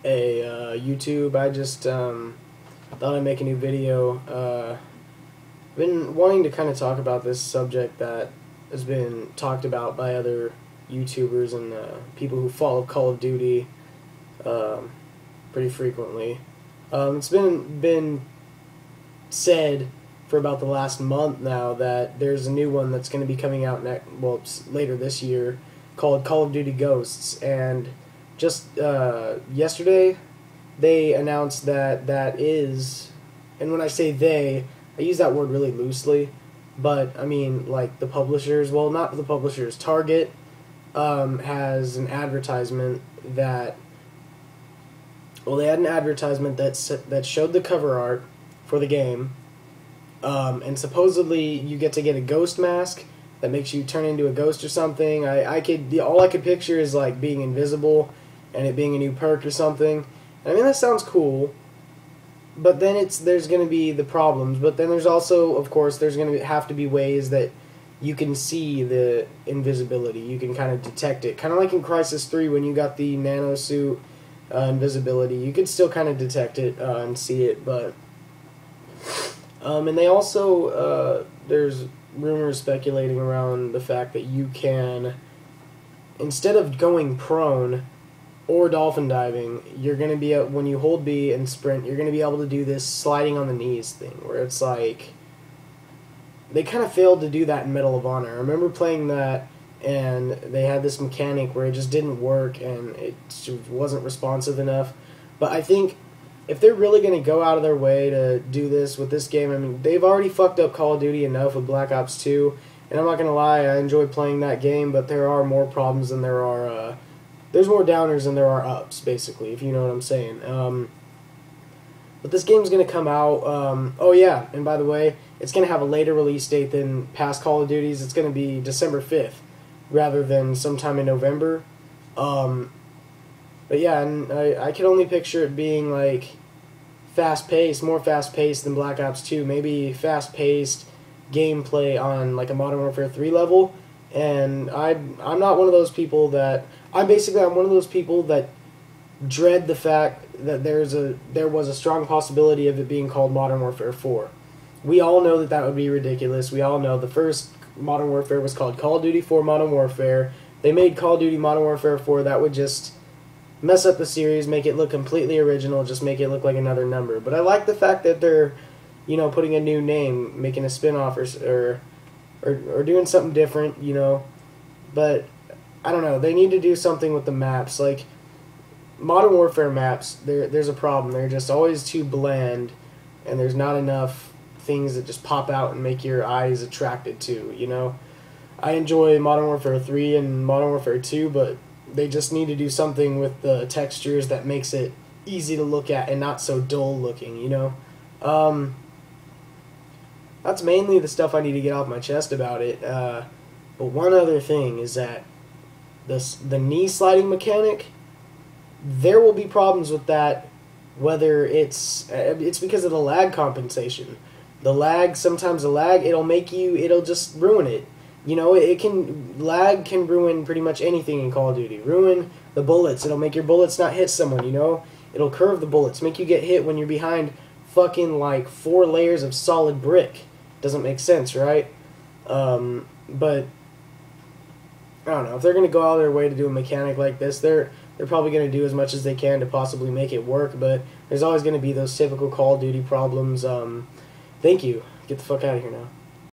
Hey, YouTube, I just thought I'd make a new video. Been wanting to kind of talk about this subject that has been talked about by other YouTubers and people who follow Call of Duty um, pretty frequently. It's been said for about the last month now that there's a new one that's going to be coming out later this year called Call of Duty Ghosts, and just yesterday they announced that that is, and when I say they, I use that word really loosely, but I mean like the publishers, well, not the publishers, Target has an advertisement that, well, they had an advertisement that showed the cover art for the game, and supposedly you get to get a ghost mask that makes you turn into a ghost or something. All I could picture is like being invisible and it being a new perk or something. I mean, that sounds cool, but then there's going to be the problems. But then there's also, of course, there's going to have to be ways that you can see the invisibility. You can kind of detect it, kind of like in Crysis 3 when you got the nano suit invisibility. You could still kind of detect it and see it, but and they also there's rumors speculating around the fact that you can, instead of going prone or dolphin diving, you're going to be when you hold B and sprint, you're going to be able to do this sliding on the knees thing, where it's like they kind of failed to do that in Medal of Honor. I remember playing that, and they had this mechanic where it just didn't work and it wasn't responsive enough. But I think if they're really going to go out of their way to do this with this game, I mean, they've already fucked up Call of Duty enough with Black Ops 2, and I'm not going to lie, I enjoy playing that game, but there are more problems than there are, there's more downers than there are ups, basically, if you know what I'm saying. But this game's going to come out, oh yeah, and by the way, it's going to have a later release date than past Call of Duties. It's going to be December 5th, rather than sometime in November. But yeah, and I can only picture it being like fast-paced, more fast-paced than Black Ops 2, maybe fast-paced gameplay on like a Modern Warfare 3 level. And I'm not one of those people that I'm one of those people that dread the fact that there was a strong possibility of it being called Modern Warfare 4. We all know that would be ridiculous. We all know the first Modern Warfare was called Call of Duty 4 Modern Warfare. They made Call of Duty Modern Warfare 4. That would just mess up the series, make it look completely original, just make it look like another number. But I like the fact that they're, putting a new name, making a spin-off or doing something different, But I don't know, they need to do something with the maps. Like Modern Warfare maps, there's a problem. They're just always too bland, and there's not enough things that just pop out and make your eyes attracted to, I enjoy Modern Warfare 3 and Modern Warfare 2, but they just need to do something with the textures that makes it easy to look at and not so dull looking, That's mainly the stuff I need to get off my chest about it. But one other thing is that the knee sliding mechanic, there will be problems with that, whether it's because of the lag compensation. Sometimes the lag, it'll just ruin it. Lag can ruin pretty much anything in Call of Duty. Ruin the bullets. It'll make your bullets not hit someone, It'll curve the bullets, make you get hit when you're behind fucking like 4 layers of solid brick. Doesn't make sense, right? But I don't know. If they're going to go out of their way to do a mechanic like this, they're probably going to do as much as they can to possibly make it work, but there's always going to be those typical Call of Duty problems. Thank you. Get the fuck out of here now.